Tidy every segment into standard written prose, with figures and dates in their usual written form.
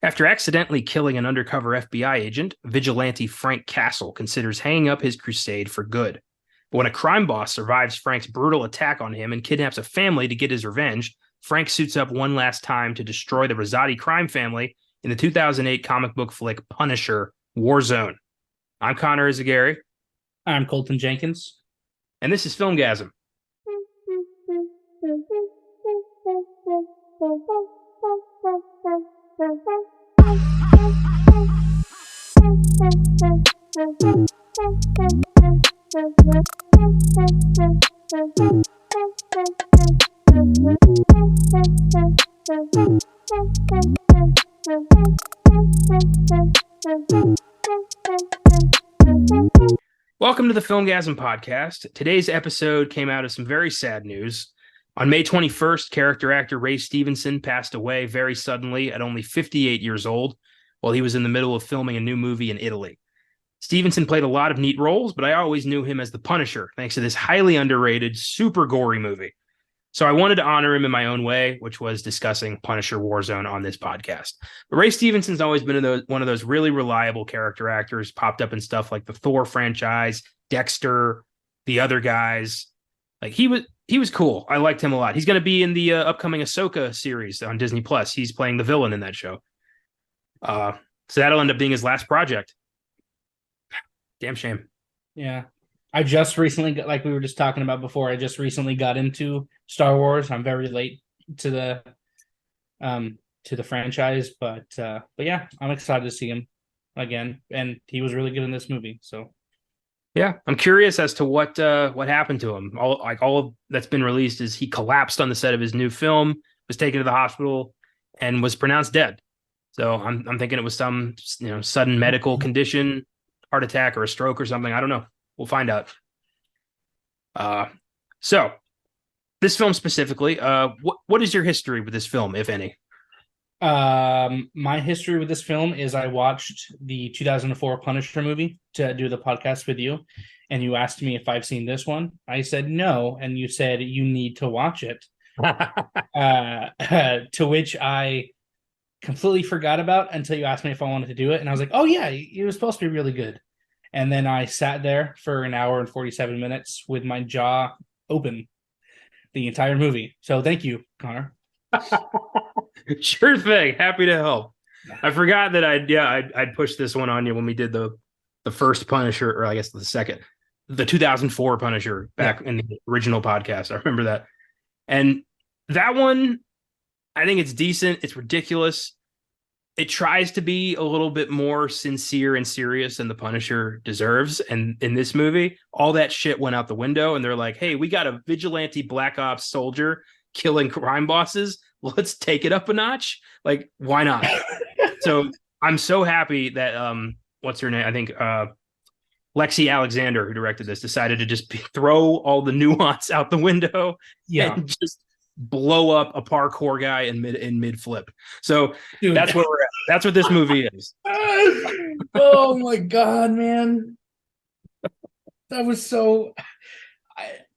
After accidentally killing an undercover FBI agent, vigilante Frank Castle considers hanging up his crusade for good. But when a crime boss survives Frank's brutal attack on him and kidnaps a family to get his revenge, Frank suits up one last time to destroy the Rosati crime family in the 2008 comic book flick Punisher: Warzone. I'm Connor Eyzaguirre. I'm Colton Jenkins. And this is Filmgazm. Welcome to the Filmgazm podcast. Today's episode came out of some very sad news. On May 21st, character actor Ray Stevenson passed away very suddenly at only 58 years old while he was in the middle of filming a new movie in Italy. Stevenson played a lot of neat roles, but I always knew him as the Punisher, thanks to this highly underrated, super gory movie. So I wanted to honor him in my own way, which was discussing Punisher: Warzone on this podcast. But Ray Stevenson's always been one of those really reliable character actors, popped up in stuff like the Thor franchise, Dexter, the other guys. Like he was cool. I liked him a lot. He's going to be in the upcoming Ahsoka series on Disney Plus. He's playing the villain in that show. So that'll end up being his last project. Damn shame. Yeah. I just recently, like we were just talking about before, I just recently got into Star Wars. I'm very late to the franchise, but yeah, I'm excited to see him again, and he was really good in this movie. So yeah, I'm curious as to what happened to him. All that's been released is he collapsed on the set of his new film, was taken to the hospital, and was pronounced dead. So I'm thinking it was some sudden medical condition, heart attack or a stroke or something. I don't know. We'll find out. So this film specifically, what is your history with this film, if any? My history with this film is I watched the 2004 Punisher movie to do the podcast with you, and you asked me if I've seen this one. I said no, and you said you need to watch it. To which I completely forgot about until you asked me if I wanted to do it, and I was like, oh yeah, it was supposed to be really good. And then I sat there for an hour and 47 minutes with my jaw open the entire movie. So thank you, Connor. Sure thing. Happy to help. I forgot that I'd pushed this one on you when we did the first Punisher, or I guess the 2004 Punisher back in the original podcast. I remember that. And that one, I think it's decent. It's ridiculous. It tries to be a little bit more sincere and serious than the Punisher deserves. And in this movie, all that shit went out the window, and they're like, hey, we got a vigilante Black Ops soldier killing crime bosses. Let's take it up a notch. Like, why not? So I'm so happy that what's her name? I think Lexi Alexander, who directed this, decided to just throw all the nuance out the window and just blow up a parkour guy in mid flip. So dude, that's where we're at. That's what this movie is. Oh my god, man. That was so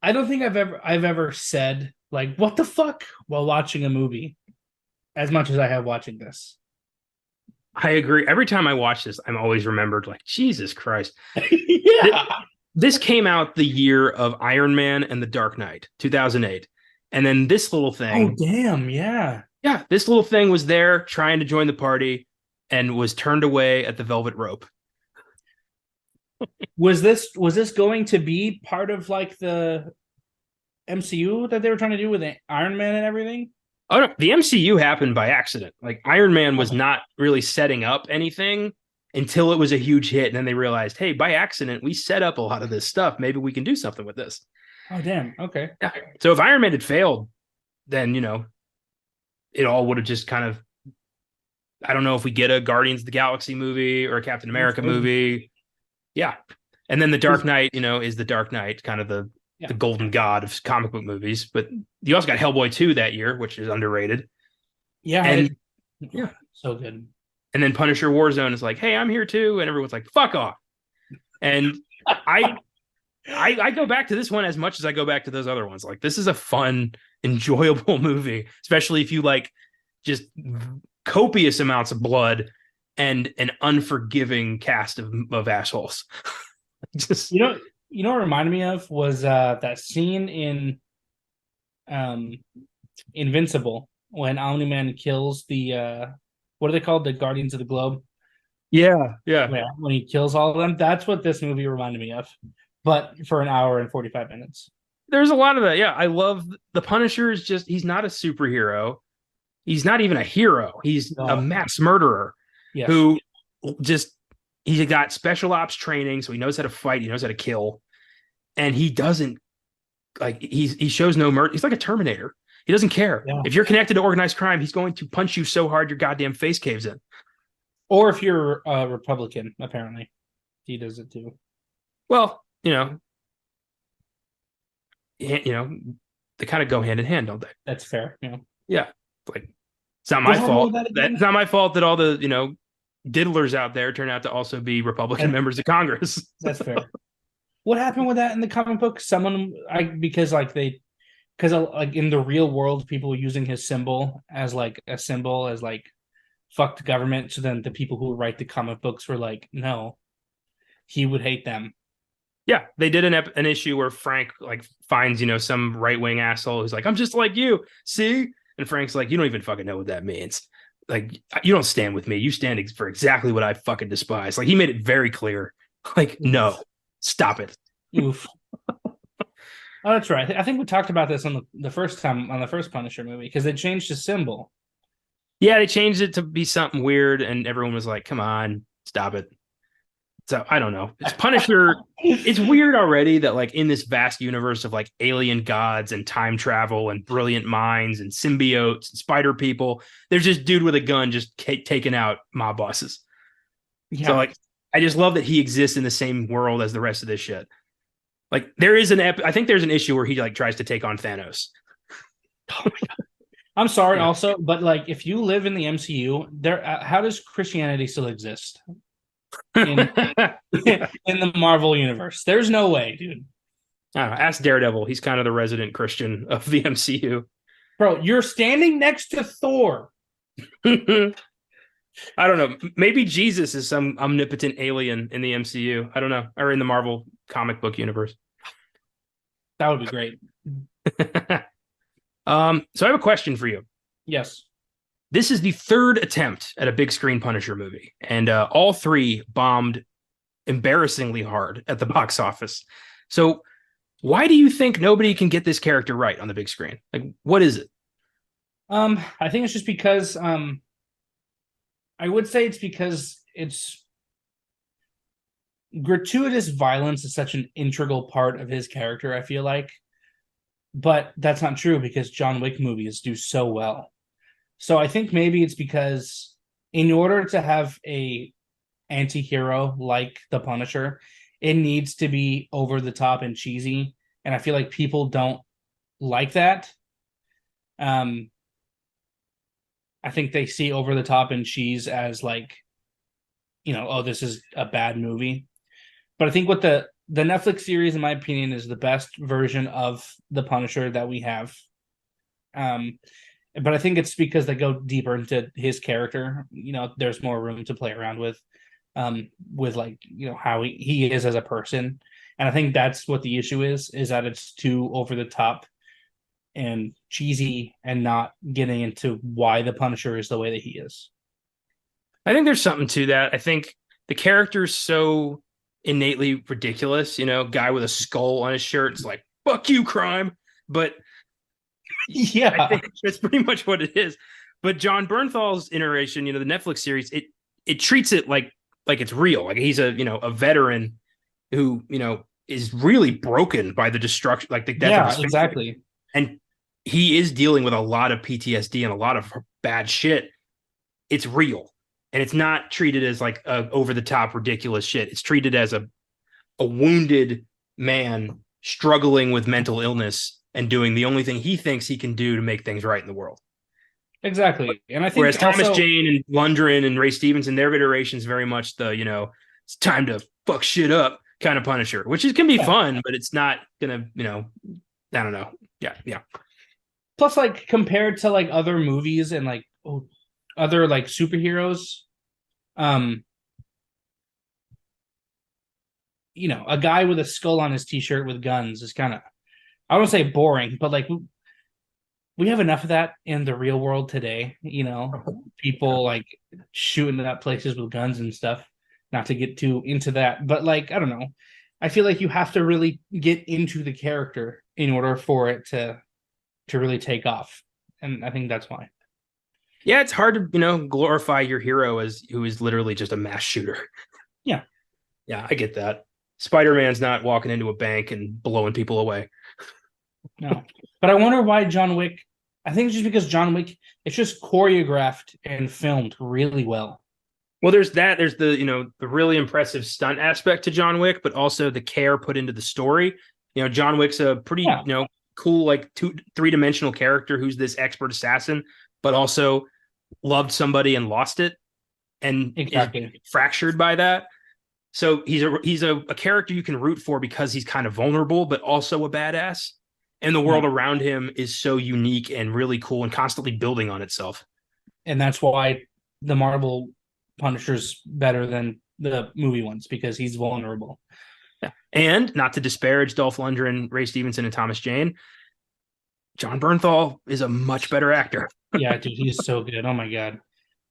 I don't think I've ever said like what the fuck while watching a movie as much as I have watching this. I agree. Every time I watch this, I'm always remembered like, Jesus Christ. Yeah. This came out the year of Iron Man and the Dark Knight, 2008. And then this little thing. Oh, damn. Yeah. Yeah. This little thing was there trying to join the party and was turned away at the velvet rope. Was this going to be part of like the MCU that they were trying to do with Iron Man and everything? Oh, no. The MCU happened by accident. Like Iron Man was not really setting up anything until it was a huge hit. And then they realized, hey, by accident, we set up a lot of this stuff. Maybe we can do something with this. Oh, damn. Okay. Yeah. So if Iron Man had failed, then, it all would have just kind of, I don't know if we get a Guardians of the Galaxy movie or a Captain America movie. Yeah. And then the Dark Knight, is the Dark Knight, kind of the golden god of comic book movies. But you also got Hellboy 2 that year, which is underrated. Yeah. And so good. And then Punisher: Warzone is like, hey, I'm here too. And everyone's like, fuck off. And I go back to this one as much as I go back to those other ones. Like, this is a fun, enjoyable movie, especially if you like just copious amounts of blood and an unforgiving cast of assholes. Just what reminded me of was that scene in Invincible when Omni-Man kills the what are they called? The Guardians of the Globe. yeah. Yeah, when he kills all of them. That's what this movie reminded me of, but for an hour and 45 minutes. There's a lot of that. Yeah, I love the Punisher. Is just he's not a superhero. He's not even a hero. He's a mass murderer who just he got special ops training, so he knows how to fight. He knows how to kill, and he doesn't he shows no mercy. He's like a Terminator. He doesn't care. Yeah. If you're connected to organized crime, he's going to punch you so hard your goddamn face caves in. Or if you're a Republican, apparently, he does it too. Well, they kind of go hand in hand, don't they? That's fair. Yeah. Like, it's not my fault. It's not my fault that all the, diddlers out there turn out to also be Republican members of Congress. That's fair. What happened with that in the comic book? Because in the real world, people were using his symbol as like a symbol as like fuck the government. So then the people who write the comic books were like, no, he would hate them. Yeah, they did an issue where Frank like finds some right wing asshole who's like, I'm just like you, see? And Frank's like, you don't even fucking know what that means. Like, you don't stand with me. You stand for exactly what I fucking despise. Like, he made it very clear. Like, no, stop it. Oof. Oh, that's right. I think we talked about this on the first Punisher movie because they changed the symbol. Yeah, they changed it to be something weird, and everyone was like, come on, stop it. So I don't know. It's Punisher. It's weird already that like in this vast universe of like alien gods and time travel and brilliant minds and symbiotes and spider people, there's this dude with a gun just taking out mob bosses. Yeah. So like, I just love that he exists in the same world as the rest of this shit. Like there is I think there's an issue where he like tries to take on Thanos. Oh my God. I'm sorry also, but like if you live in the MCU, how does Christianity still exist? In the Marvel universe. There's no way, dude. I don't know. Ask Daredevil. He's kind of the resident Christian of the MCU. Bro, you're standing next to Thor. I don't know. Maybe Jesus is some omnipotent alien in the MCU. I don't know. Or in the Marvel comic book universe. That would be great. So I have a question for you. Yes. This is the third attempt at a big screen Punisher movie, and all three bombed embarrassingly hard at the box office. So why do you think nobody can get this character right on the big screen? Like, what is it? I think it's just because I would say it's because it's gratuitous violence is such an integral part of his character, I feel like. But that's not true because John Wick movies do so well. So I think maybe it's because in order to have a anti-hero like the Punisher, it needs to be over the top and cheesy. And I feel like people don't like that. I think they see over the top and cheese as like, oh, this is a bad movie. But I think what the Netflix series, in my opinion, is the best version of the Punisher that we have. But I think it's because they go deeper into his character. There's more room to play around with like, how he is as a person. And I think that's what the issue is that it's too over the top and cheesy and not getting into why the Punisher is the way that he is. I think there's something to that. I think the character is so innately ridiculous, guy with a skull on his shirt. It's like, fuck you, crime. But yeah, I think that's pretty much what it is. But John Bernthal's iteration, the Netflix series, it treats it like it's real. Like he's a veteran who, is really broken by the destruction, like the death of his family. Exactly. And he is dealing with a lot of PTSD and a lot of bad shit. It's real. And it's not treated as like a over the top ridiculous shit. It's treated as a wounded man struggling with mental illness and doing the only thing he thinks he can do to make things right in the world. Exactly. And I think whereas Thomas Jane and Lundgren and Ray Stevenson, their iterations very much the, it's time to fuck shit up kind of Punisher, which can be fun, but it's not gonna, I don't know. Yeah. Plus, like compared to like other movies and like other like superheroes, um, a guy with a skull on his t-shirt with guns is kind of, I don't say boring, but like we have enough of that in the real world today. People like shooting up places with guns and stuff. Not to get too into that, but like I don't know. I feel like you have to really get into the character in order for it to really take off, and I think that's why. Yeah, it's hard to, glorify your hero as who is literally just a mass shooter. Yeah. Yeah, I get that. Spider-Man's not walking into a bank and blowing people away. No. But I wonder why John Wick. I think it's just because John Wick, it's just choreographed and filmed really well. Well, there's that. There's the really impressive stunt aspect to John Wick, but also the care put into the story. John Wick's a pretty, cool, like 3-dimensional character who's this expert assassin, but also loved somebody and lost it and exactly is fractured by that. So he's a character you can root for because he's kind of vulnerable, but also a badass. And the world around him is so unique and really cool and constantly building on itself. And that's why the Marvel Punisher's better than the movie ones, because he's vulnerable. Yeah. And not to disparage Dolph Lundgren, Ray Stevenson, and Thomas Jane, Jon Bernthal is a much better actor. Yeah, dude, he's so good. Oh my God.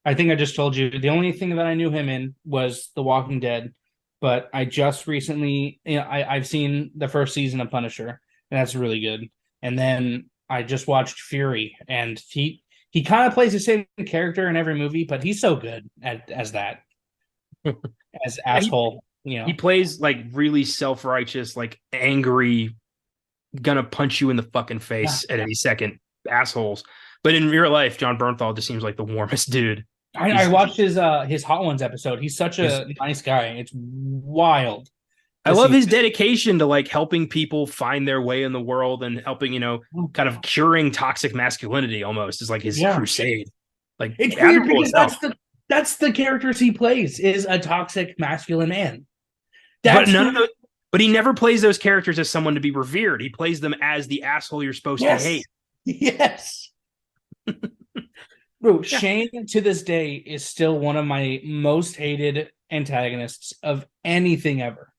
I think I just told you the only thing that I knew him in was The Walking Dead, but I just recently, I've seen the first season of Punisher, and that's really good. And then I just watched Fury, and he kind of plays the same character in every movie, but he's so good as that, as asshole. He plays like really self-righteous, like angry, gonna punch you in the fucking face at any second assholes. But in real life, Jon Bernthal just seems like the warmest dude. I watched his Hot Ones episode. He's such a nice guy. It's wild. I love his dedication to like helping people find their way in the world and helping, kind of curing toxic masculinity almost is like his crusade. Like it's weird because that's the characters he plays is a toxic masculine man. But he never plays those characters as someone to be revered. He plays them as the asshole you're supposed to hate. Yes. Bro, Shane to this day is still one of my most hated antagonists of anything ever.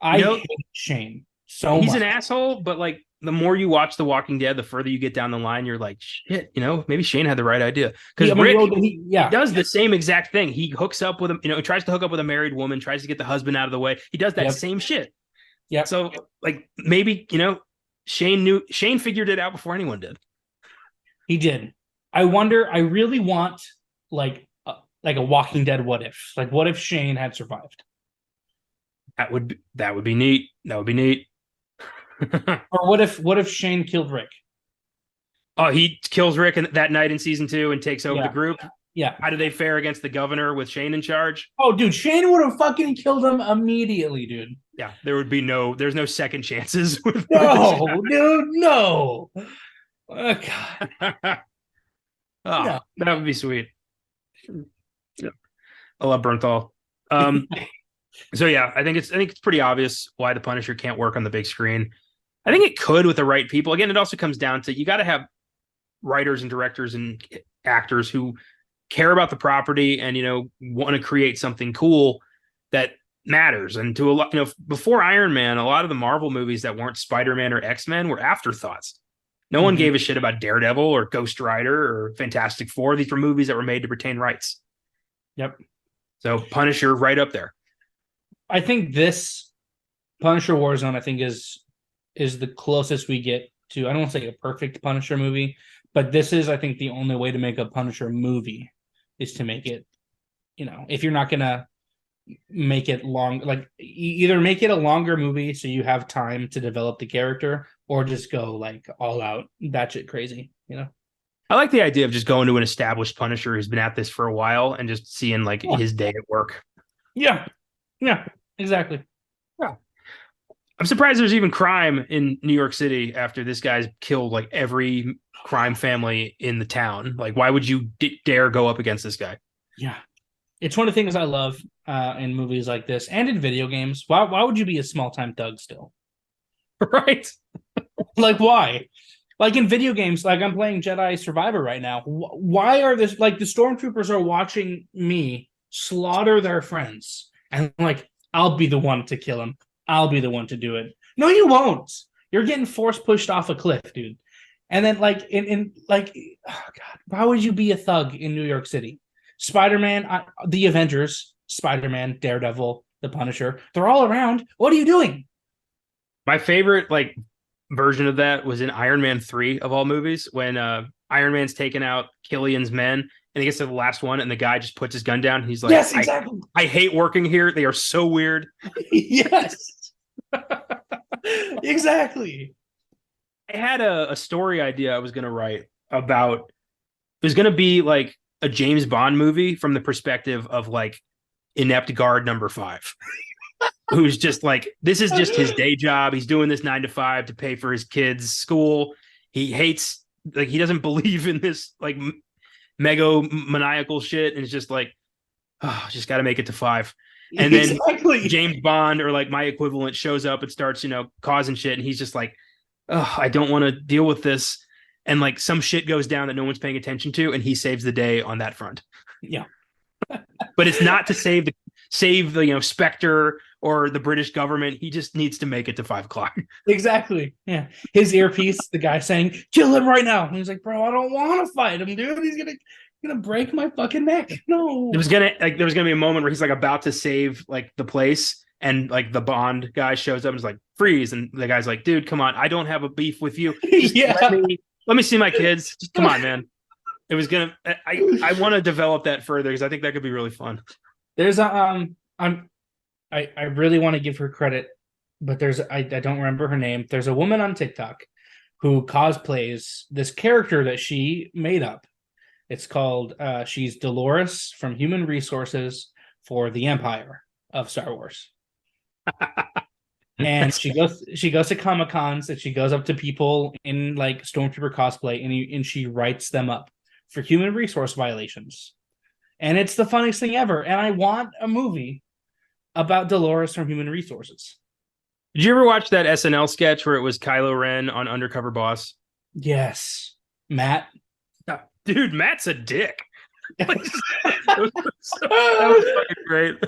I hate Shane so much. He's an asshole, but like the more you watch The Walking Dead, the further you get down the line, you're like, shit, maybe Shane had the right idea. Because Rick he does the same exact thing. He hooks up with him, tries to hook up with a married woman, tries to get the husband out of the way. He does that same shit. Yeah. So like maybe, Shane figured it out before anyone did. He did. I really want like a Walking Dead what if. Like what if Shane had survived? That would be neat. That would be neat. Or what if Shane killed Rick? Oh, he kills Rick that night in season 2 and takes over the group. Yeah. How do they fare against the governor with Shane in charge? Oh, dude, Shane would have fucking killed him immediately, dude. Yeah, there's no second chances. No, dude, no. Oh, God. That would be sweet. Yeah. I love Bernthal. So yeah, I think it's pretty obvious why the Punisher can't work on the big screen. I think it could with the right people. Again, it also comes down to you got to have writers and directors and actors who care about the property and want to create something cool that matters. And to a lot, before Iron Man, a lot of the Marvel movies that weren't Spider-Man or X-Men were afterthoughts. No one gave a shit about Daredevil or Ghost Rider or Fantastic Four. These were movies that were made to retain rights. Yep. So Punisher right up there. I think this Punisher Warzone, I think is the closest we get to, I don't want to say a perfect Punisher movie, but this is, I think, the only way to make a Punisher movie is to make it, if you're not going to make it long, like either make it a longer movie so you have time to develop the character or just go like all out batshit crazy, I like the idea of just going to an established Punisher who's been at this for a while and just seeing like his day at work. Yeah. Yeah, exactly. Yeah. I'm surprised there's even crime in New York City after this guy's killed like every crime family in the town. Like, why would you dare go up against this guy? Yeah. It's one of the things I love in movies like this and in video games. Why would you be a small-time thug still? Right. Like, why? Like in video games, like I'm playing Jedi Survivor right now. Why are this like the stormtroopers are watching me slaughter their friends, and like I'll be the one to kill him. I'll be the one to do it. No, you won't. You're getting force pushed off a cliff, dude. And then like in like, oh God, why would you be a thug in New York City? Spider-Man, the Avengers, Spider-Man, Daredevil, the Punisher, they're all around. What are you doing? My favorite like version of that was in Iron Man 3 of all movies when Iron Man's taking out Killian's men and he gets to the last one and the guy just puts his gun down. He's like, yes, exactly. I hate working here. They are so weird. Yes. Exactly. I had a story idea I was going to write about. There's going to be like a James Bond movie from the perspective of like inept guard number 5. Who's just like, this is just his day job. He's doing this 9 to 5 to pay for his kids' school. He hates, like, he doesn't believe in this like mega maniacal shit. And it's just like, oh, just got to make it to 5. And then exactly. James Bond or like my equivalent shows up and starts, causing shit. And he's just like, oh, I don't want to deal with this. And like some shit goes down that no one's paying attention to. And he saves the day on that front. Yeah. But it's not to save the Spectre or the British government. He just needs to make it to 5 o'clock. Exactly. Yeah. His earpiece, the guy saying, kill him right now. And he's like, bro, I don't want to fight him, dude. He's gonna break my fucking neck. No. There was gonna be a moment where he's like about to save like the place, and like the Bond guy shows up and is like, freeze. And the guy's like, dude, come on, I don't have a beef with you. Just yeah. Let me see my kids. Just come on, man. It was gonna I want to develop that further because I think that could be really fun. There's a I really want to give her credit, but I don't remember her name. There's a woman on TikTok who cosplays this character that she made up. It's called she's Dolores from Human Resources for the Empire of Star Wars. And she goes to Comic-Cons and she goes up to people in like Stormtrooper cosplay and she writes them up for human resource violations. And it's the funniest thing ever. And I want a movie about Dolores from Human Resources. Did you ever watch that SNL sketch where it was Kylo Ren on Undercover Boss? Yes. Matt. Dude, Matt's a dick. that was fucking great.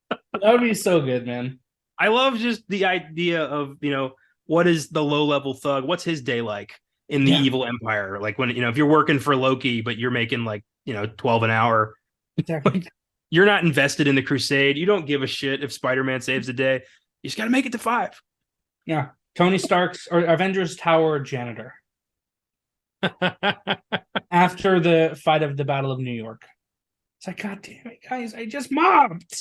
That would be so good, man. I love just the idea of, what is the low-level thug? What's his day like in the evil empire? Like when, if you're working for Loki, but you're making like, 12 an hour. Exactly. Like, you're not invested in the crusade. You don't give a shit if Spider-Man saves the day. You just got to make it to 5. Yeah. Tony Stark's or Avengers Tower janitor. After the fight of the Battle of New York. It's like, God damn it, guys, I just mobbed.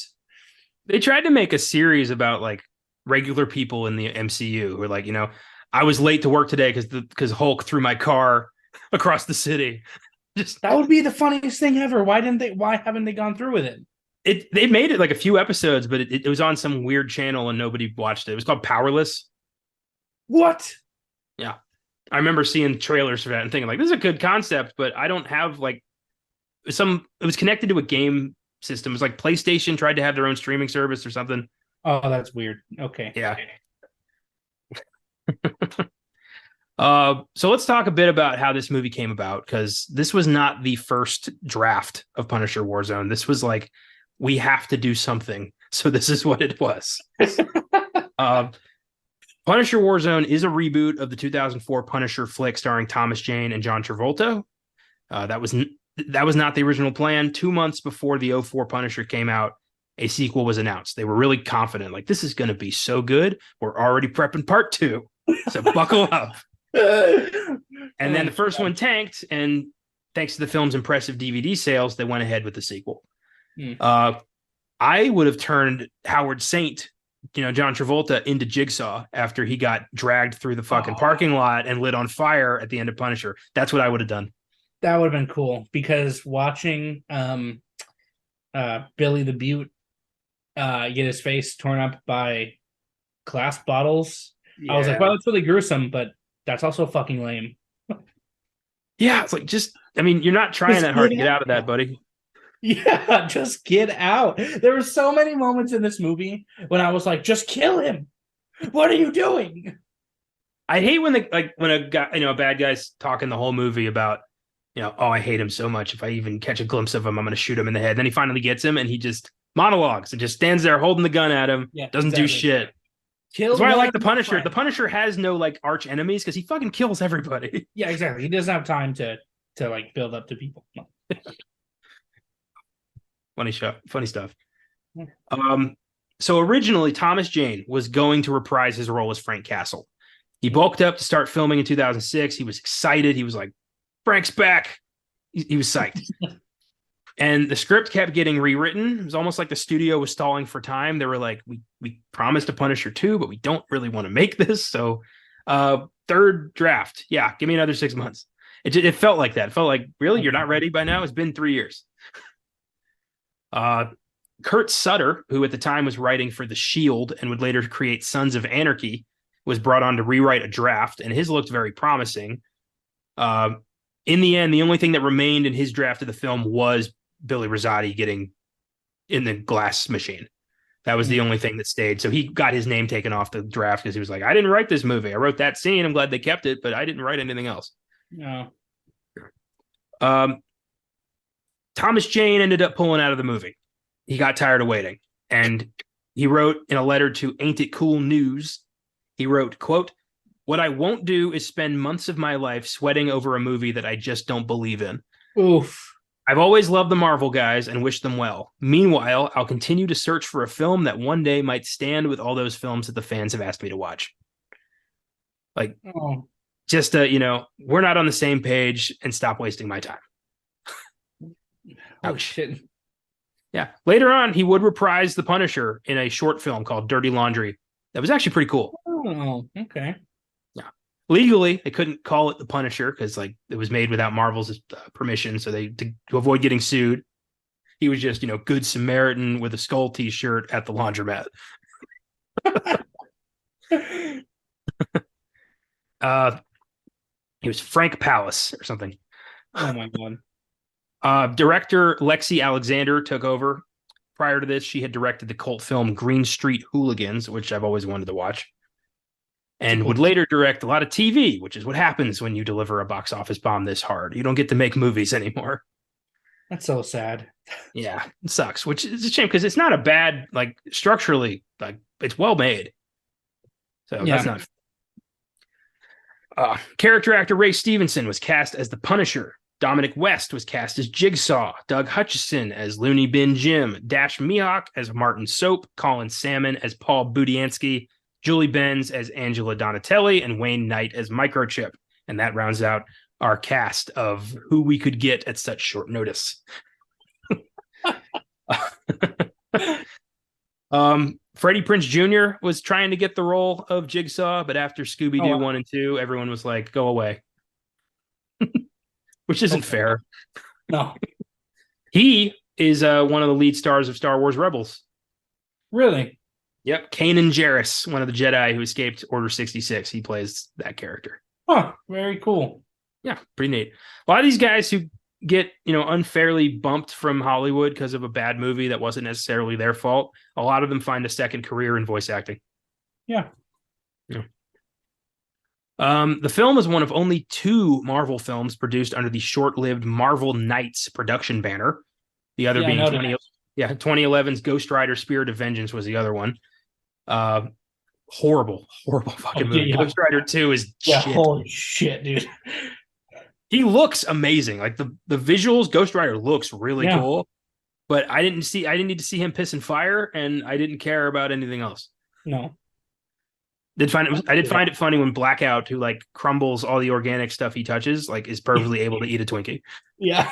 They tried to make a series about like regular people in the MCU who are like, I was late to work today because Hulk threw my car across the city. That would be the funniest thing ever. Why haven't they gone through with it? They made it like a few episodes, but it was on some weird channel and nobody watched it. It was called Powerless. What? Yeah. I remember seeing trailers for that and thinking like, this is a good concept, but I don't have like it was connected to a game system. It was like PlayStation tried to have their own streaming service or something. Oh, that's weird. Okay. Yeah. So let's talk a bit about how this movie came about, because this was not the first draft of Punisher Warzone. This was like, we have to do something. So this is what it was. Punisher Warzone is a reboot of the 2004 Punisher flick starring Thomas Jane and John Travolta. That was not the original plan. 2 months before the 2004 Punisher came out, a sequel was announced. They were really confident, like, this is going to be so good. We're already prepping part 2. So buckle up. And then the first one tanked, and thanks to the film's impressive DVD sales, they went ahead with the sequel. I would have turned Howard Saint, John Travolta, into Jigsaw after he got dragged through the fucking parking lot and lit on fire at the end of Punisher. That's what I would have done. That would have been cool, because watching Billy the Beaut get his face torn up by glass bottles, I was like, well, it's really gruesome, but that's also fucking lame. Yeah, it's like, you're not trying that hard to get out of that, buddy. Yeah, just get out. There were so many moments in this movie when I was like, just kill him. What are you doing? I hate when when a guy, a bad guy's talking the whole movie about, oh, I hate him so much. If I even catch a glimpse of him, I'm going to shoot him in the head. Then he finally gets him, and he just monologues and just stands there holding the gun at him. Yeah, doesn't do shit. Kill That's why I like the one Punisher. friend. The Punisher has no like arch enemies because he fucking kills everybody. Yeah, exactly. He doesn't have time to like build up to people. No. Funny stuff. Yeah. So originally Thomas Jane was going to reprise his role as Frank Castle. He bulked up to start filming in 2006. He was excited. He was like, Frank's back. He was psyched. And the script kept getting rewritten. It was almost like the studio was stalling for time. They were like, we promised a Punisher 2, but we don't really want to make this. So third draft. Yeah, give me another 6 months. It felt like that. It felt like, really? You're not ready by now? It's been 3 years. Kurt Sutter, who at the time was writing for The Shield and would later create Sons of Anarchy, was brought on to rewrite a draft, and his looked very promising. In the end, the only thing that remained in his draft of the film was Billy Rosati getting in the glass machine. That was the only thing that stayed. So he got his name taken off the draft because he was like, I didn't write this movie. I wrote that scene. I'm glad they kept it, but I didn't write anything else. No. Thomas Jane ended up pulling out of the movie. He got tired of waiting. And he wrote in a letter to Ain't It Cool News, he wrote, quote, what I won't do is spend months of my life sweating over a movie that I just don't believe in. Oof. I've always loved the Marvel guys and wish them well. Meanwhile, I'll continue to search for a film that one day might stand with all those films that the fans have asked me to watch. Like, just, we're not on the same page and stop wasting my time. Oh, shit. Yeah. Later on, he would reprise the Punisher in a short film called Dirty Laundry. That was actually pretty cool. Oh, okay. Yeah. Legally, they couldn't call it the Punisher because it was made without Marvel's permission. So to avoid getting sued, he was just, Good Samaritan with a skull T-shirt at the laundromat. He was Frank Palace or something. Oh my God. Director Lexi Alexander took over. Prior to this, she had directed the cult film Green Street Hooligans, which I've always wanted to watch, and would later direct a lot of TV, which is what happens when you deliver a box office bomb this hard. You don't get to make movies anymore. That's so sad. Yeah, it sucks, which is a shame because it's not a bad, structurally, it's well made. So that's not. Character actor Ray Stevenson was cast as the Punisher. Dominic West was cast as Jigsaw, Doug Hutchison as Looney Bin Jim, Dash Mihawk as Martin Soap, Colin Salmon as Paul Budiansky, Julie Benz as Angela Donatelli, and Wayne Knight as Microchip. And that rounds out our cast of who we could get at such short notice. Freddie Prinze Jr. was trying to get the role of Jigsaw, but after Scooby-Doo 1 and 2, everyone was like, go away. Which isn't fair. No. He is one of the lead stars of Star Wars Rebels. Really? Yep. Kanan Jarrus, one of the Jedi who escaped Order 66. He plays that character. Huh. Very cool. Yeah, pretty neat. A lot of these guys who get, unfairly bumped from Hollywood because of a bad movie that wasn't necessarily their fault, a lot of them find a second career in voice acting. Yeah. The film is one of only 2 Marvel films produced under the short-lived Marvel Knights production banner. The other being 2011's Ghost Rider Spirit of Vengeance was the other one. Horrible fucking movie. Yeah. Ghost Rider 2 is shit. Holy shit, dude. He looks amazing. Like the visuals, Ghost Rider looks really cool. But I didn't need to see him piss and fire, and I didn't care about anything else. No. I did find it funny when Blackout, who crumbles all the organic stuff he touches, is perfectly able to eat a Twinkie. Yeah.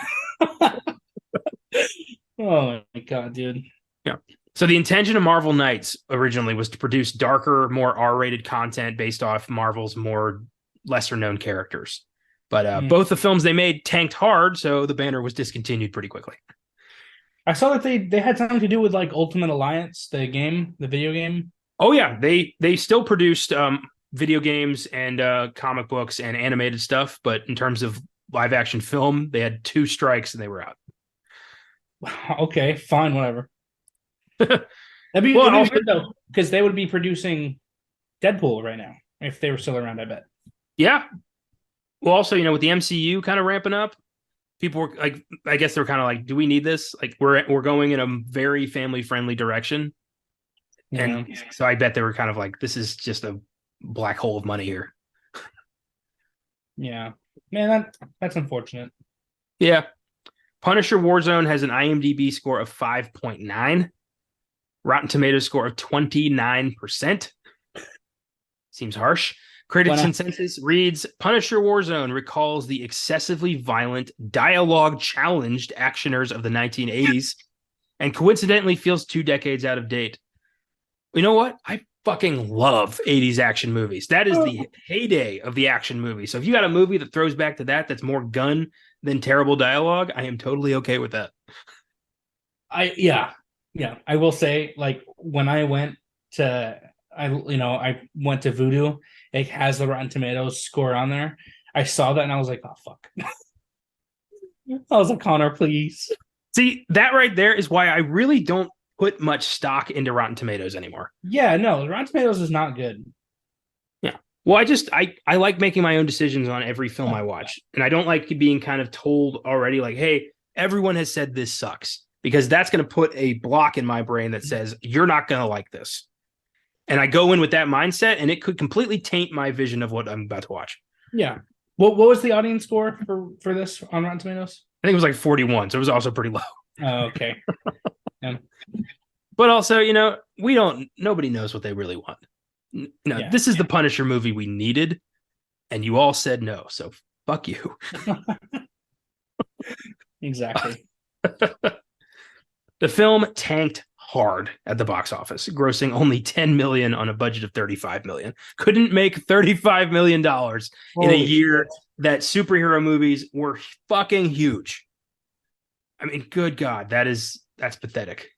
Oh my God, dude. Yeah. So the intention of Marvel Knights originally was to produce darker, more R-rated content based off Marvel's more lesser-known characters. But both the films they made tanked hard, so the banner was discontinued pretty quickly. I saw that they had something to do with Ultimate Alliance, the video game. Oh yeah, they still produced video games and comic books and animated stuff, but in terms of live action film, they had 2 strikes and they were out. Okay, fine, whatever. That'd be weird though, because they would be producing Deadpool right now if they were still around. I bet. Yeah. Well, also, with the MCU kind of ramping up, people were like, I guess they're kind of like, do we need this? Like, we're going in a very family friendly direction, and so I bet they were kind of like, this is just a black hole of money here. Yeah, man, that's unfortunate. Yeah. Punisher Warzone has an IMDb score of 5.9, Rotten Tomatoes score of 29%. Seems harsh. Critics' consensus reads, Punisher Warzone recalls the excessively violent, dialogue-challenged actioners of the 1980s and coincidentally feels 2 decades out of date. You know what? I fucking love 80s action movies. That is the heyday of the action movie. So if you got a movie that throws back to that's more gun than terrible dialogue, I am totally okay with that. Yeah. I will say, like, when I went to Voodoo, it has the Rotten Tomatoes score on there. I saw that and I was like, oh fuck. I was like, Connor, please. See, that right there is why I really don't put much stock into Rotten Tomatoes anymore. Yeah, no, Rotten Tomatoes is not good. Yeah. Well, I like making my own decisions on every film I watch. And I don't like being kind of told already, like, hey, everyone has said this sucks, because that's going to put a block in my brain that says you're not going to like this. And I go in with that mindset, and it could completely taint my vision of what I'm about to watch. Yeah. What was the audience score for this on Rotten Tomatoes? I think it was like 41, so it was also pretty low. Oh, okay. Yeah. But also, nobody knows what they really want. This is the Punisher movie we needed, and you all said no, so fuck you. Exactly. The film tanked hard at the box office, grossing only $10 million on a budget of $35 million. Couldn't make $35 million in a year that superhero movies were fucking huge. I mean, good God, that's pathetic.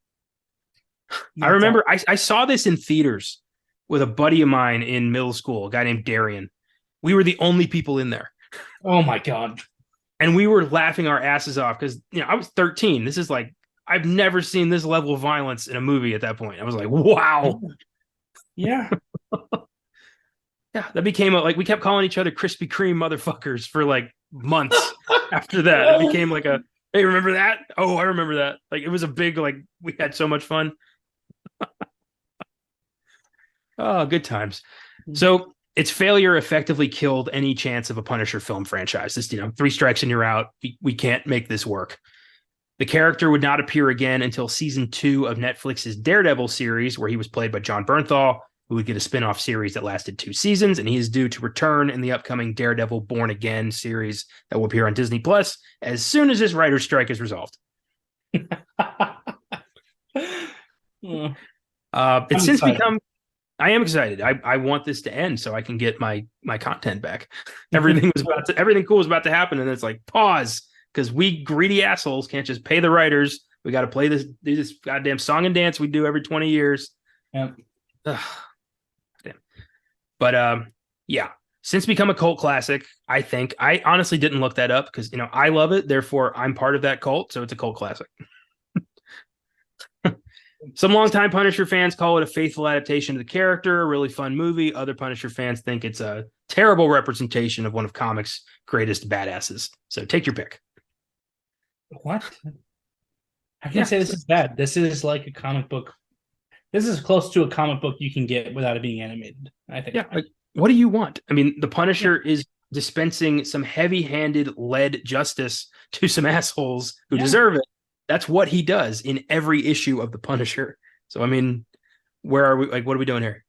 I remember I saw this in theaters with a buddy of mine in middle school, a guy named Darian. We were the only people in there. Oh my God. And we were laughing our asses off because, I was 13. This is like, I've never seen this level of violence in a movie at that point. I was like, wow. Yeah. Yeah, that became we kept calling each other Krispy Kreme motherfuckers for like months after that. It became like hey, remember that? Oh, I remember that. Like, it was a big, we had so much fun. Oh, good times. So its failure effectively killed any chance of a Punisher film franchise. This, 3 strikes and you're out. We can't make this work. The character would not appear again until season 2 of Netflix's Daredevil series, where he was played by Jon Bernthal, who would get a spin-off series that lasted 2 seasons, and he is due to return in the upcoming Daredevil Born Again series that will appear on Disney Plus as soon as this writer's strike is resolved. It's since become. I am excited. I want this to end so I can get my content back. Everything cool was about to happen, and it's like, pause, because we greedy assholes can't just pay the writers. We got to do this goddamn song and dance we do every 20 years. Yep. Damn. But yeah, since become a cult classic, I think. I honestly didn't look that up because I love it, therefore I'm part of that cult, so it's a cult classic. Some longtime Punisher fans call it a faithful adaptation of the character, a really fun movie. Other Punisher fans think it's a terrible representation of one of comics' greatest badasses. So take your pick. What? I can't say this is bad. This is like a comic book. This is close to a comic book you can get without it being animated, I think. Yeah. What do you want? I mean, the Punisher is dispensing some heavy-handed lead justice to some assholes who deserve it. That's what he does in every issue of the Punisher. So, I mean, where are we? What are we doing here?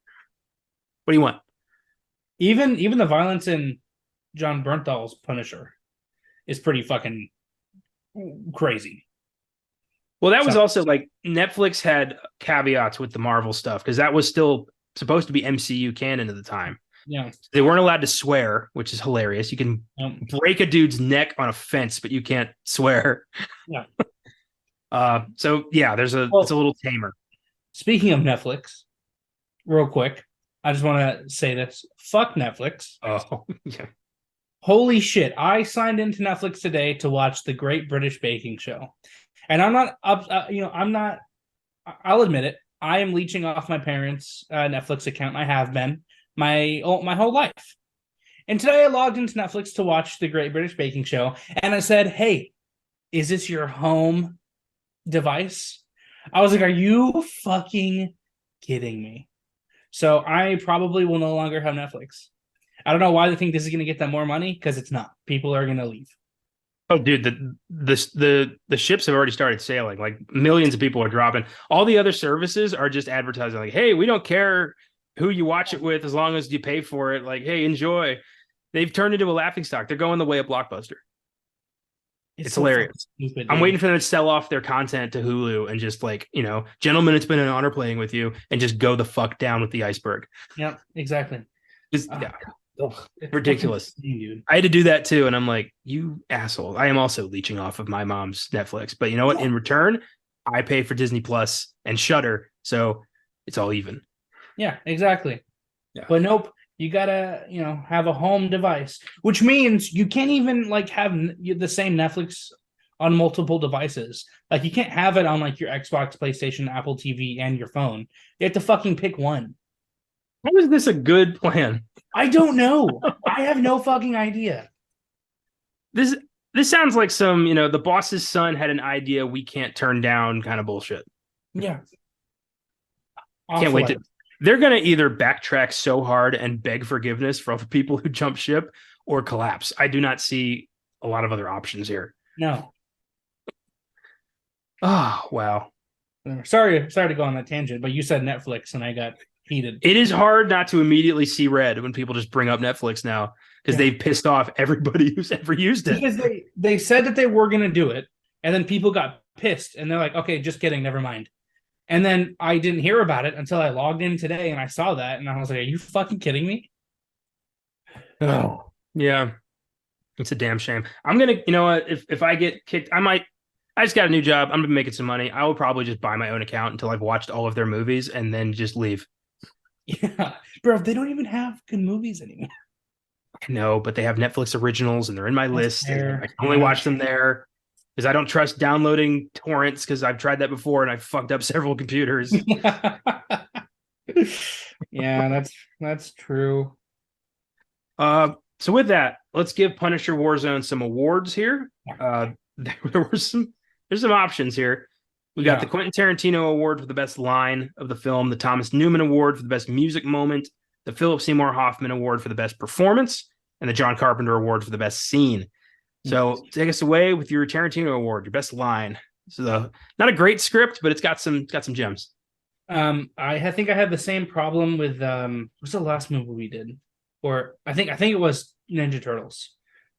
What do you want? Even the violence in Jon Bernthal's Punisher is pretty fucking crazy. Well, that was also Netflix had caveats with the Marvel stuff because that was still supposed to be MCU canon at the time. Yeah. They weren't allowed to swear, which is hilarious. You can break a dude's neck on a fence, but you can't swear. Yeah. So yeah, it's a little tamer. Speaking of Netflix, real quick, I just want to say this. Fuck Netflix. Oh, yeah. Holy shit. I signed into Netflix today to watch The Great British Baking Show. And I'm not I'll admit it. I am leeching off my parents' Netflix account. I have been my whole life. And today I logged into Netflix to watch The Great British Baking Show, and I said, "Hey, is this your home device?" I was like, "Are you fucking kidding me?" So I probably will no longer have Netflix. I don't know why they think this is going to get them more money, because it's not. People are going to leave. Oh, dude, the ships have already started sailing. Like millions of people are dropping. All the other services are just advertising, like, "Hey, we don't care who you watch it with as long as you pay for it. Like, hey, enjoy." They've turned into a laughingstock. They're going the way of Blockbuster. It's so hilarious. stupid. I'm Dude. waiting for them to sell off their content to Hulu and just like, gentlemen, it's been an honor playing with you, and just go the fuck down with the iceberg. Yep, exactly. Yeah. Ugh, It's ridiculous. insane, dude. I had to do that too, and I'm like, you asshole. I am also leeching off of my mom's Netflix, but you know what? Yeah. In return, I pay for Disney Plus and Shudder, so it's all even. Yeah, exactly. Yeah. But nope, you gotta, have a home device, which means you can't even like have the same Netflix on multiple devices. Like you can't have it on like your Xbox, PlayStation, Apple TV, and your phone. You have to fucking pick one. How is this a good plan? I don't know. I have no fucking idea. This this sounds like some, the boss's son had an idea we can't turn down kind of bullshit. Yeah. Can't wait to. They're going to either backtrack so hard and beg forgiveness for all the people who jump ship, or collapse. I do not see a lot of other options here. No. Oh, wow. Sorry to go on that tangent, but you said Netflix and I got heated. It is hard not to immediately see red when people just bring up Netflix now, because they've pissed off everybody who's ever used it. Because they said that they were going to do it, and then people got pissed, and they're like, "Okay, just kidding, never mind." And then I didn't hear about it until I logged in today, and I saw that, and I was like, "Are you fucking kidding me?" Oh, yeah. It's a damn shame. I'm gonna, you know what? If I get kicked, I just got a new job. I'm gonna be making some money. I will probably just buy my own account until I've watched all of their movies, and then just leave. Yeah, bro, they don't even have good movies anymore. I know, but they have Netflix originals, and they're in my list. And I can only watch them there because I don't trust downloading torrents, because I've tried that before and I fucked up several computers. Yeah, that's true. So with that, let's give Punisher Warzone some awards here. There's some options here. We got the Quentin Tarantino Award for the best line of the film, the Thomas Newman Award for the best music moment, the Philip Seymour Hoffman Award for the best performance, and the John Carpenter Award for the best scene. So take us away with your Tarantino Award, your best line. So not a great script, but it's got some gems. I think I had the same problem with what's the last movie we did? Or I think it was Ninja Turtles,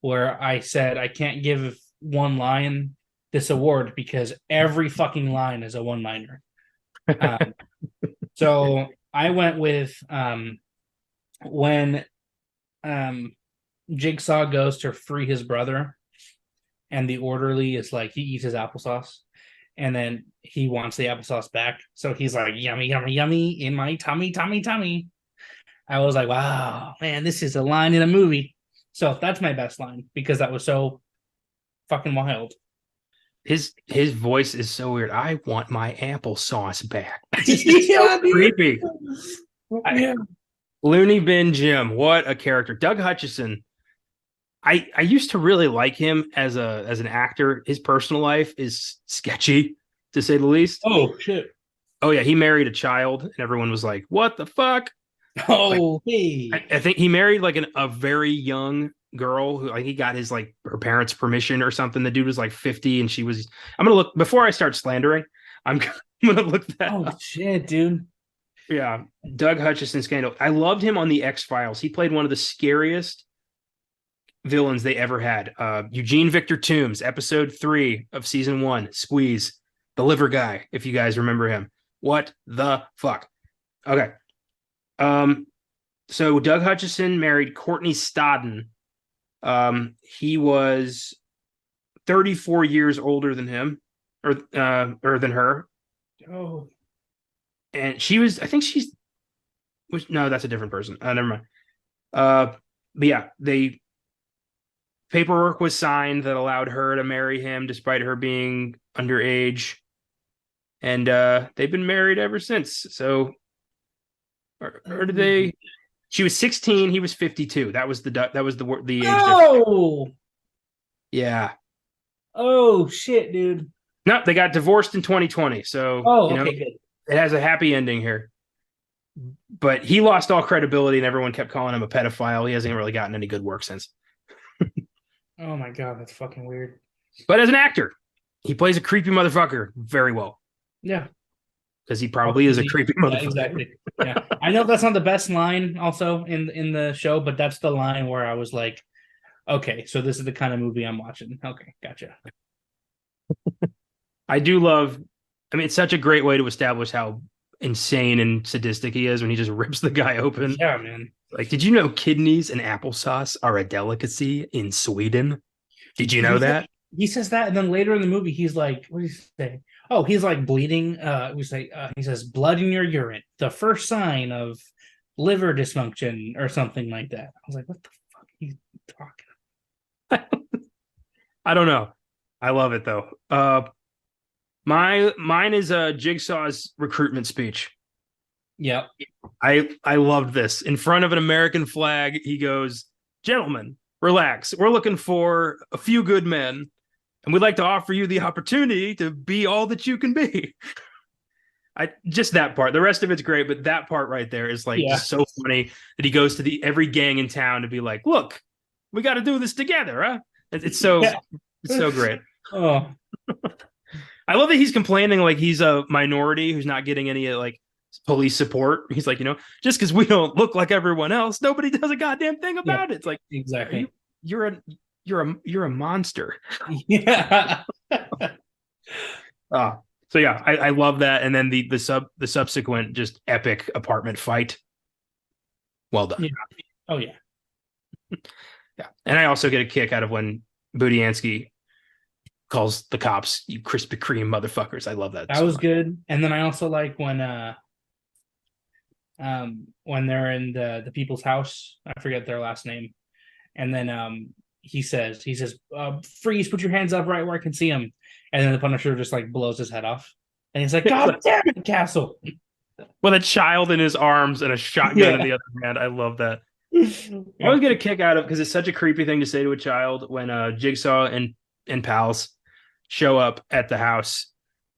where I said I can't give one line this award because every fucking line is a one-liner. So I went with when Jigsaw goes to free his brother, and the orderly is like, he eats his applesauce, and then he wants the applesauce back. So he's like, "Yummy, yummy, yummy in my tummy, tummy, tummy." I was like, wow, man, this is a line in a movie. So that's my best line, because that was so fucking wild. His voice is so weird. "I want my applesauce back." Yeah, so creepy. Yeah. Looney Bin Jim, what a character. Doug Hutchison. I used to really like him as an actor. His personal life is sketchy, to say the least. Oh shit. Oh yeah, he married a child, and everyone was like, "What the fuck?" Oh, like, hey. I think he married like a very young girl who, like, he got his like her parents' permission or something. The dude was like 50, and she was. I'm gonna look before I start slandering. I'm gonna look that up. Shit, dude. Yeah, Doug Hutchison scandal. I loved him on the X-Files. He played one of the scariest villains they ever had. Eugene Victor Toombs, episode 3 of season 1, Squeeze, the liver guy, if you guys remember him. What the fuck? Okay. So Doug Hutchison married Courtney Stodden. He was 34 years older than him, or than her. Oh. And she was, I think she's, no, that's a different person. Never mind. But yeah, paperwork was signed that allowed her to marry him despite her being underage. And they've been married ever since. So, or did they? She was 16. He was 52. That was the age difference. Oh, Yeah. oh shit, dude. No, they got divorced in 2020. So Oh, okay, good. it has a happy ending here. But he lost all credibility, and everyone kept calling him a pedophile. He hasn't really gotten any good work since. Oh my god, that's fucking weird. But as an actor, he plays a creepy motherfucker very well. Yeah. Because he probably is a creepy motherfucker. Yeah, exactly. Yeah. I know that's not the best line also in the show, but that's the line where I was like, okay, so this is the kind of movie I'm watching. Okay, gotcha. I do love, I mean, it's such a great way to establish how insane and sadistic he is when he just rips the guy open. Yeah, man. Like, did you know kidneys and applesauce are a delicacy in Sweden? Did you know that? He says that, and then later in the movie, he's like, "What do you say?" Oh, he's like bleeding. He says, "Blood in your urine, the first sign of liver dysfunction or something like that." I was like, "What the fuck are you talking?" I don't know. I love it though. Mine is Jigsaw's recruitment speech. Yeah, I loved this. In front of an American flag, he goes, "Gentlemen, relax. We're looking for a few good men, and we'd like to offer you the opportunity to be all that you can be." I just that part. The rest of it's great, but that part right there is like just so funny that he goes to every gang in town to be like, "Look, we got to do this together, huh?" It's so great. Oh, I love that he's complaining like he's a minority who's not getting any like police support. He's like, just because we don't look like everyone else, nobody does a goddamn thing about it. It's like, exactly. You're a monster. Yeah. So yeah, I love that. And then the subsequent just epic apartment fight. Well done. Yeah. Oh yeah. Yeah. And I also get a kick out of when Budiansky calls the cops, "You Krispy Kreme motherfuckers." I love that. That was good. And then I also like when they're in the people's house. I forget their last name. And then he says, "Freeze, put your hands up right where I can see him." And then the Punisher just like blows his head off. And he's like, "God damn it, Castle." With a child in his arms and a shotgun in the other hand. I love that. I always get a kick out of because it's such a creepy thing to say to a child when Jigsaw and pals show up at the house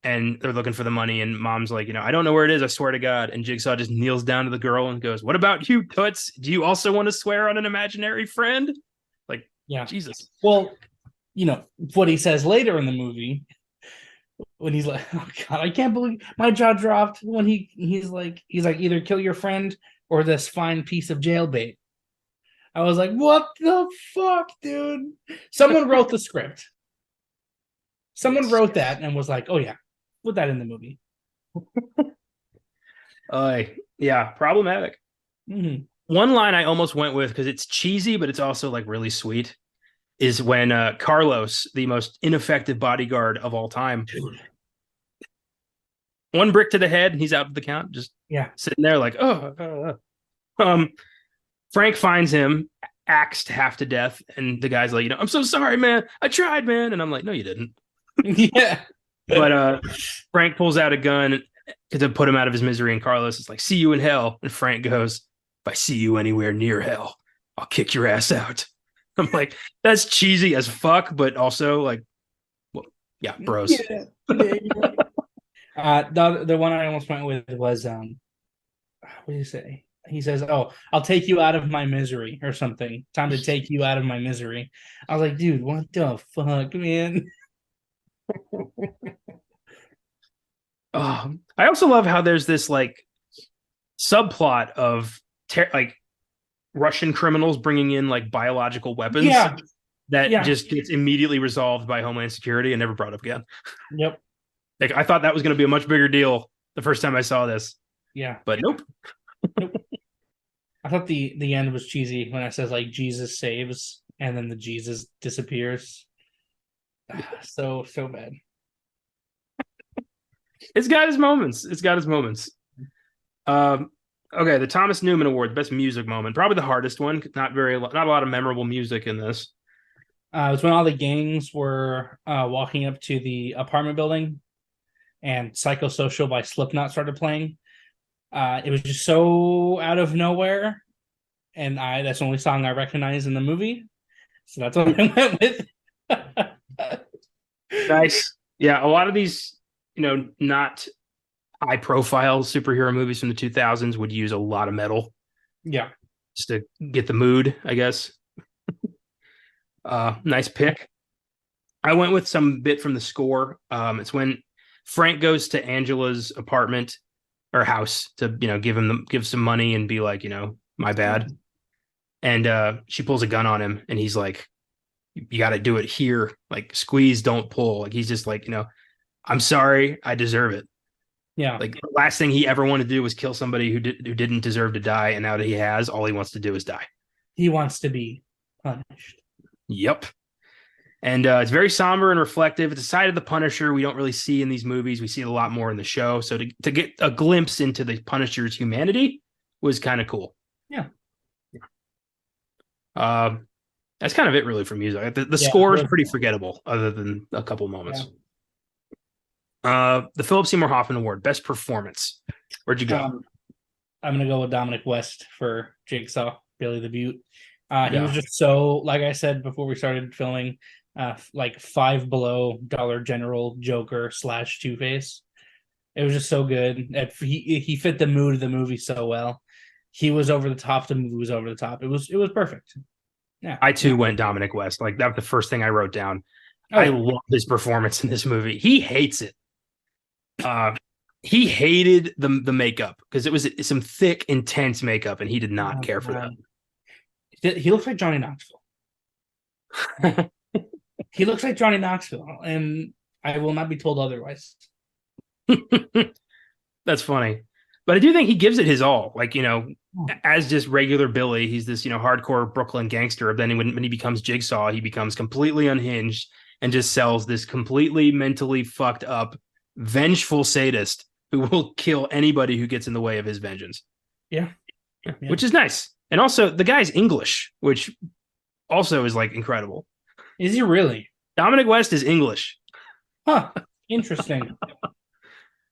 and they're looking for the money, and mom's like, "I don't know where it is, I swear to God." And Jigsaw just kneels down to the girl and goes, "What about you, Toots? Do you also want to swear on an imaginary friend?" Like, yeah, Jesus. Well, what he says later in the movie when he's like, "Oh God, I can't believe my jaw dropped," when he's like, "Either kill your friend or this fine piece of jailbait." I was like, "What the fuck, dude?" Someone wrote the script. Someone wrote that and was like, "Oh yeah, put that in the movie." Yeah, problematic. Mm-hmm. One line I almost went with because it's cheesy, but it's also like really sweet, is when Carlos, the most ineffective bodyguard of all time, Dude. One brick to the head, and he's out of the count, just sitting there like, Frank finds him axed half to death, and the guy's like, "I'm so sorry, man. I tried, man." And I'm like, "No, you didn't." Yeah. But Frank pulls out a gun to put him out of his misery, and Carlos is like, "See you in hell." And Frank goes, "If I see you anywhere near hell, I'll kick your ass out." I'm like, that's cheesy as fuck, but also like, well, yeah, bros. Yeah. The one I almost went with was what do you say? He says, "Oh, I'll take you out of my misery," or something. "Time to take you out of my misery." I was like, "Dude, what the fuck, man?" I also love how there's this like subplot of like Russian criminals bringing in like biological weapons that just gets immediately resolved by Homeland Security and never brought up again. Yep. Like I thought that was going to be a much bigger deal the first time I saw this. Yeah. But nope. I thought the end was cheesy when I says like Jesus saves and then the Jesus disappears. So bad. It's got his moments. Okay, the Thomas Newman Award, best music moment, probably the hardest one. Not a lot of memorable music in this. It was when all the gangs were walking up to the apartment building, and "Psychosocial" by Slipknot started playing. It was just so out of nowhere, and that's the only song I recognize in the movie, so that's what I went with. Nice. Yeah, a lot of these, not high profile superhero movies from the 2000s would use a lot of metal Yeah, just to get the mood, I guess. Nice pick. I went with some bit from the score. It's when Frank goes to Angela's apartment or house to, give some money and be like, my bad. And she pulls a gun on him and he's like, you got to do it here. Like squeeze, don't pull. Like he's just like, I'm sorry, I deserve it. yeah. Like the last thing he ever wanted to do was kill somebody who didn't deserve to die, and now that he has, all he wants to do is die. He wants to be punished. Yep. And it's very somber and reflective. It's a side of the Punisher we don't really see in these movies. We see it a lot more in the show. So to get a glimpse into the Punisher's humanity was kind of cool. Yeah. That's kind of it really for music. The Yeah, score is really pretty cool. forgettable, other than a couple moments. The Philip Seymour Hoffman Award, Best Performance. Where'd you go? I'm gonna go with Dominic West for Jigsaw, Billy the Butte. He Yeah. was just so, like I said before we started filming, like Five Below, Dollar General, Joker / Two-Face. It was just so good. He fit the mood of the movie so well. He was over the top. The movie was over the top. It was perfect. Yeah, I too went Dominic West. Like that was the first thing I wrote down. Oh, I love his performance in this movie. He hates it. He hated the makeup because it was some thick, intense makeup, and he did not care for that. He looks like Johnny Knoxville. He looks like Johnny Knoxville, and I will not be told otherwise. That's funny. But I do think he gives it his all. Like, as just regular Billy, he's this, hardcore Brooklyn gangster. But then when he becomes Jigsaw, he becomes completely unhinged and just sells this completely mentally fucked up, vengeful sadist who will kill anybody who gets in the way of his vengeance. Yeah. Which is nice. And also, the guy's English, which also is like incredible. Is he really? Dominic West is English. Huh. Interesting.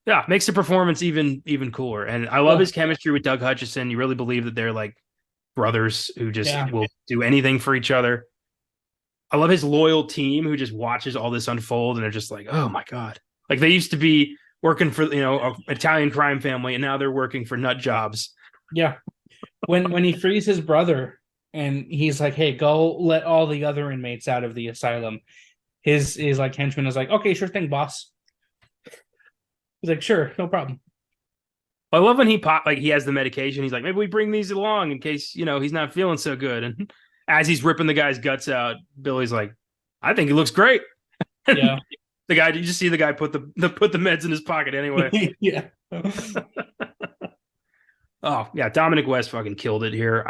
Yeah, makes the performance even cooler. And I love his chemistry with Doug Hutchison. You really believe that they're like brothers who just will do anything for each other. I love his loyal team who just watches all this unfold and they're just like, oh my God. Like they used to be working for, an Italian crime family and now they're working for nut jobs. Yeah. When he frees his brother and he's like, hey, go let all the other inmates out of the asylum. His like henchman is like, okay, sure thing, boss. He's like, sure, no problem. I love when he has the medication. He's like, maybe we bring these along in case, he's not feeling so good. And as he's ripping the guy's guts out, Billy's like, I think he looks great. Yeah. You just see the guy put the meds in his pocket anyway. Yeah. Oh, yeah. Dominic West fucking killed it here.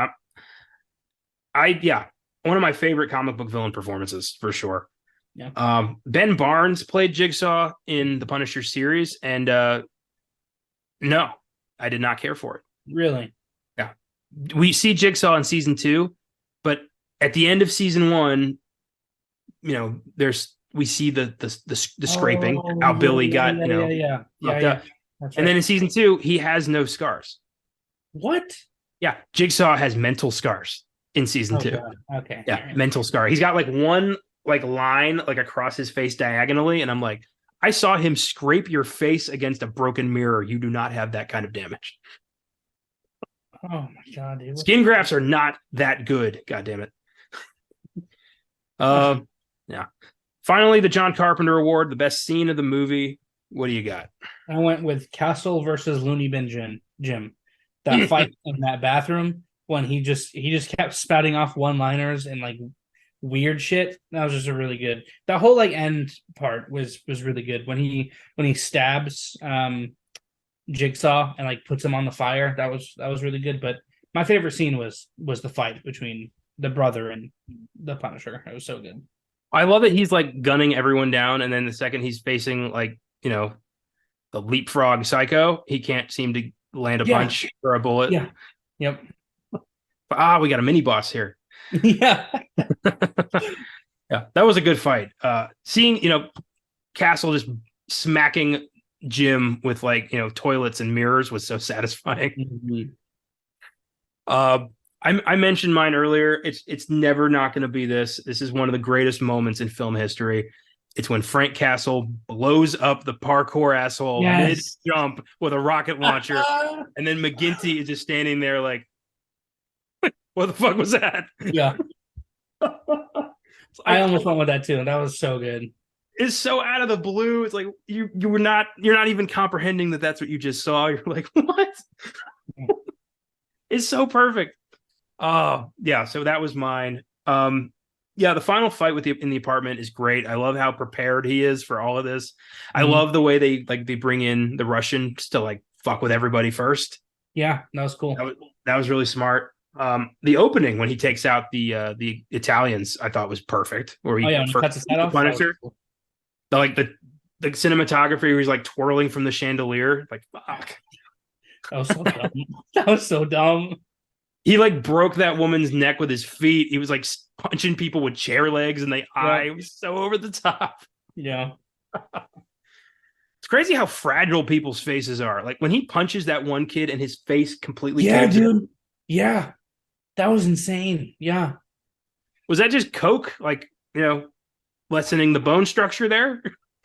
One of my favorite comic book villain performances for sure. Yeah. Ben Barnes played Jigsaw in the Punisher series, and no, I did not care for it. Really? Yeah. We see Jigsaw in season 2, but at the end of season 1, we see the scraping, how Billy got, yeah. And then in season 2, he has no scars. What? Yeah, Jigsaw has mental scars in season 2. God. Okay. Yeah, mental scar. He's got like one line like across his face diagonally, and I'm like, I saw him scrape your face against a broken mirror. You do not have that kind of damage. Oh my God, dude. Skin grafts are not that good. God damn it. Yeah. Finally, the John Carpenter Award, the best scene of the movie. What do you got? I went with Castle versus Looney Bin Jim. That fight in that bathroom when he just kept spouting off one-liners and like weird shit. That was just a really good. That whole like end part was really good when he stabs Jigsaw and like puts him on the fire. That was really good. But my favorite scene was the fight between the brother and the Punisher. It was so good. I love that he's like gunning everyone down, and then the second he's facing like the leapfrog psycho, he can't seem to land a punch or a bullet. Yeah. Yep. We got a mini boss here. Yeah. Yeah, that was a good fight. Seeing, Castle just smacking Jim with like, toilets and mirrors was so satisfying. Mm-hmm. I mentioned mine earlier. It's never not going to be this. This is one of the greatest moments in film history. It's when Frank Castle blows up the parkour asshole mid Yes. jump with a rocket launcher, and then McGinty is just standing there like, "What the fuck was that?" Yeah. I almost went with that too. That was so good. It's so out of the blue. It's like you're not even comprehending that that's what you just saw. You're like, what? It's so perfect. Oh yeah. So that was mine. Yeah, the final fight in the apartment is great. I love how prepared he is for all of this. I love the way they bring in the Russians to like fuck with everybody first. Yeah, that was cool. That was really smart. The opening when he takes out the Italians, I thought was perfect. Where he, when he cuts his head off. Punisher, cool. The cinematography where he's like twirling from the chandelier, like fuck. That was so dumb. That was so dumb. He like broke that woman's neck with his feet. He was like punching people with chair legs in the eye. It was so over the top. Yeah. It's crazy how fragile people's faces are. Like when he punches that one kid and his face completely dude. Yeah. That was insane. Yeah. Was that just coke? Like, lessening the bone structure there?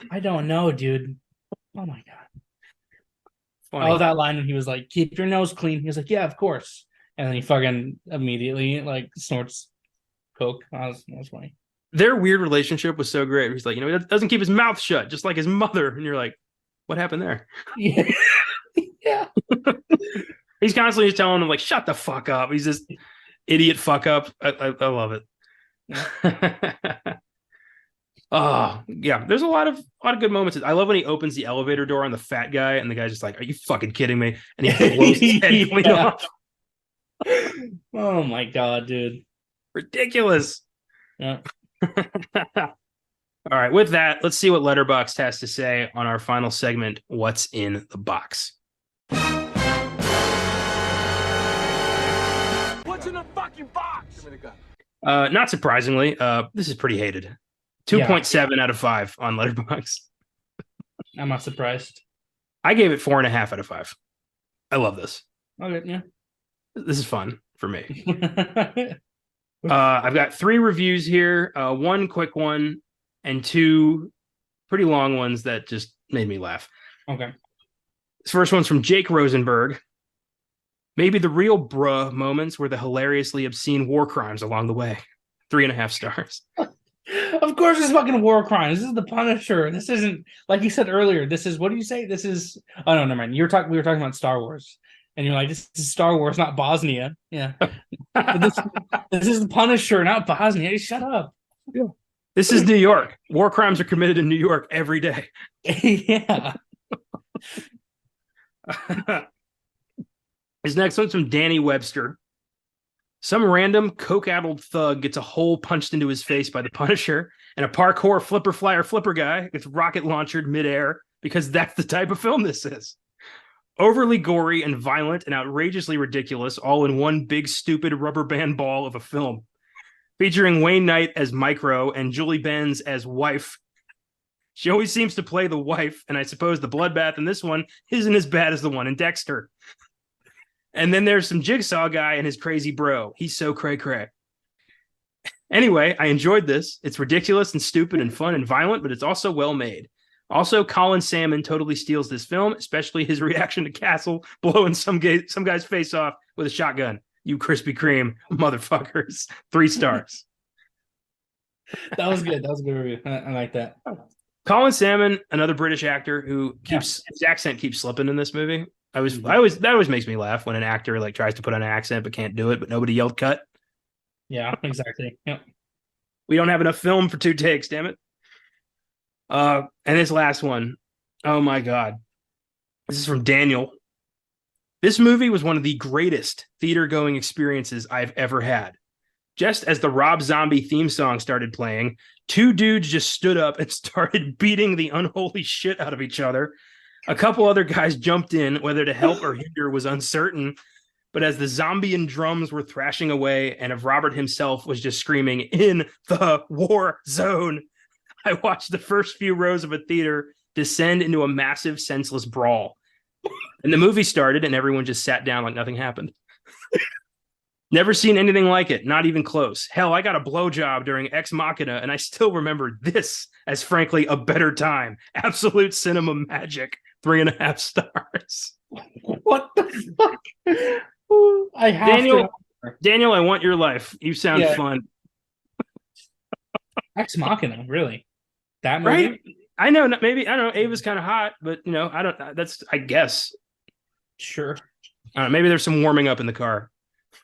I don't know, dude. Oh my God. Funny. Oh, that line when he was like, keep your nose clean. He was like, yeah, of course. And then he fucking immediately like snorts coke. That was funny. Their weird relationship was so great. He's like, he doesn't keep his mouth shut, just like his mother. And you're like, what happened there? Yeah. Yeah. He's constantly just telling him like, shut the fuck up. He's this idiot fuck up. I love it. Yeah. Oh yeah, there's a lot of good moments. I love when he opens the elevator door on the fat guy, and the guy's just like, "Are you fucking kidding me?" And he blows his head clean off. Oh my God, dude. Ridiculous. Yeah. All right, with that, let's see what Letterboxd has to say on our final segment, What's in the Box? What's in the fucking box? Give me the gun. Not surprisingly, this is pretty hated. 2.7 out of 5 on Letterboxd. I'm not surprised. I gave it 4.5 out of 5. I love this. Okay, yeah. This is fun for me. I've got 3 reviews here, 1 quick one, and 2 pretty long ones that just made me laugh. Okay. This first one's from Jake Rosenberg. Maybe the real bruh moments were the hilariously obscene war crimes along the way. 3.5 stars. Of course, it's fucking war crimes. This is the Punisher. This isn't, like you said earlier. This is, what do you say? This is, oh no, never mind. We were talking about Star Wars, and you're like, this is Star Wars, not Bosnia. Yeah, but this is the Punisher, not Bosnia. Shut up. Yeah. This is New York. War crimes are committed in New York every day. Yeah. His next one's from Danny Webster. Some random coke-addled thug gets a hole punched into his face by the Punisher, and a parkour flipper guy gets rocket launched midair because that's the type of film this is. Overly gory and violent and outrageously ridiculous, all in one big, stupid rubber band ball of a film. Featuring Wayne Knight as Micro and Julie Benz as Wife. She always seems to play the wife, and I suppose the bloodbath in this one isn't as bad as the one in Dexter. And then there's some Jigsaw guy and his crazy bro. He's so cray-cray. Anyway, I enjoyed this. It's ridiculous and stupid and fun and violent, but it's also well made. Also, Colin Salmon totally steals this film, especially his reaction to Castle blowing some guy's face off with a shotgun. You Krispy Kreme motherfuckers. 3 stars. That was good. That was a good review. I like that. Colin Salmon, another British actor who his accent keeps slipping in this movie. That always makes me laugh when an actor like tries to put on an accent but can't do it, but nobody yelled cut. Yeah, exactly. Yep. We don't have enough film for 2 takes, damn it. And this last one, oh my God. This is from Daniel. This movie was one of the greatest theater-going experiences I've ever had. Just as the Rob Zombie theme song started playing, 2 dudes just stood up and started beating the unholy shit out of each other. A couple other guys jumped in, whether to help or hinder was uncertain. But as the zombie and drums were thrashing away, and if Robert himself was just screaming, "In the war zone," I watched the first few rows of a theater descend into a massive, senseless brawl. And the movie started, and everyone just sat down like nothing happened. Never seen anything like it, not even close. Hell, I got a blowjob during Ex Machina, and I still remember this as frankly a better time. Absolute cinema magic. 3.5 stars. What the fuck? I have Daniel, I want your life. You sound fun. Ex Machina, really? That movie? Right? I know. Maybe I don't know. Ava's kind of hot, but I don't. That's I guess. Sure. Maybe there's some warming up in the car.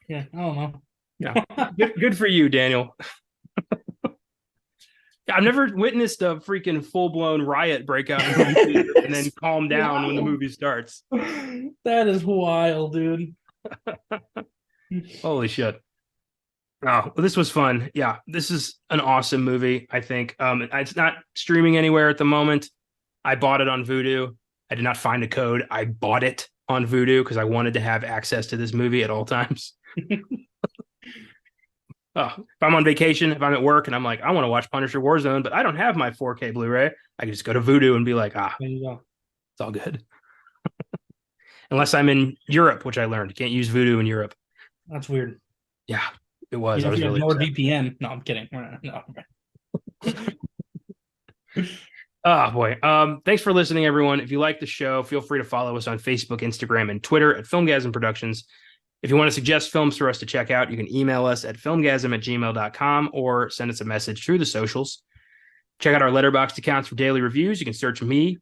Yeah, I don't know. Yeah, good for you, Daniel. I've never witnessed a freaking full-blown riot break out in the movie and then calm down when the movie starts. That is wild, dude. Holy shit. Oh, well, this was fun. Yeah, this is an awesome movie, I think. It's not streaming anywhere at the moment. I bought it on Vudu. I did not find a code. I bought it on Vudu because I wanted to have access to this movie at all times. If I'm on vacation, if I'm at work and I'm like, I want to watch Punisher Warzone, but I don't have my 4K Blu-ray, I can just go to Vudu and be like, there you go. It's all good. Unless I'm in Europe, which I learned. You can't use Vudu in Europe. That's weird. Yeah, it was. I was really NordVPN. No, I'm kidding. No. Oh boy. Thanks for listening, everyone. If you like the show, feel free to follow us on Facebook, Instagram, and Twitter at Filmgazm Productions. If you want to suggest films for us to check out, you can email us at filmgazm@gmail.com or send us a message through the socials. Check out our Letterboxd accounts for daily reviews. You can search me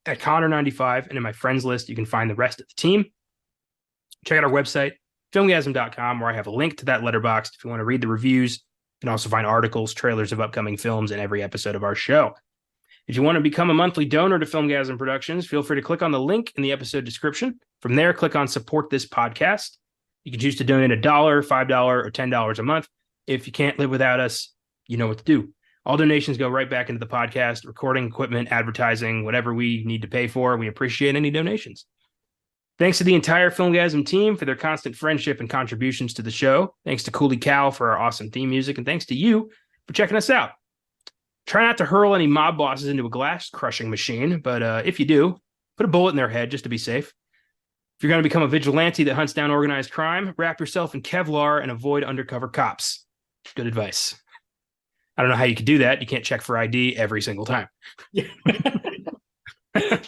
at Connor95, and in my friends list, you can find the rest of the team. Check out our website, filmgazm.com, where I have a link to that Letterboxd if you want to read the reviews. You can also find articles, trailers of upcoming films in every episode of our show. If you want to become a monthly donor to Filmgazm Productions, feel free to click on the link in the episode description. From there, click on Support This Podcast. You can choose to donate $1, $5, or $10 a month. If you can't live without us, you know what to do. All donations go right back into the podcast, recording equipment, advertising, whatever we need to pay for. We appreciate any donations. Thanks to the entire Filmgazm team for their constant friendship and contributions to the show. Thanks to Cooley Cal for our awesome theme music. And thanks to you for checking us out. Try not to hurl any mob bosses into a glass crushing machine, but if you do, put a bullet in their head just to be safe. If you're going to become a vigilante that hunts down organized crime, wrap yourself in Kevlar and avoid undercover cops. Good advice. I don't know how you could do that. You can't check for ID every single time. I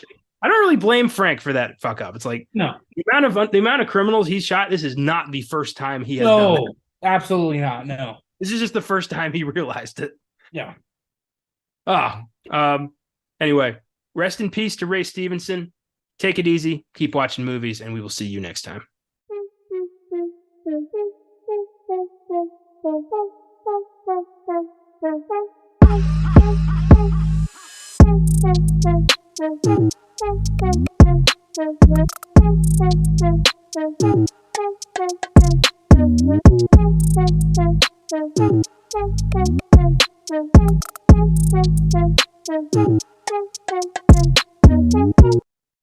don't really blame Frank for that fuck up. It's like, no, the amount of criminals he's shot, this is not the first time he has done that. Absolutely not. No. This is just the first time he realized it. Yeah. Anyway, rest in peace to Ray Stevenson. Take it easy, keep watching movies, and we will see you next time. Thank you.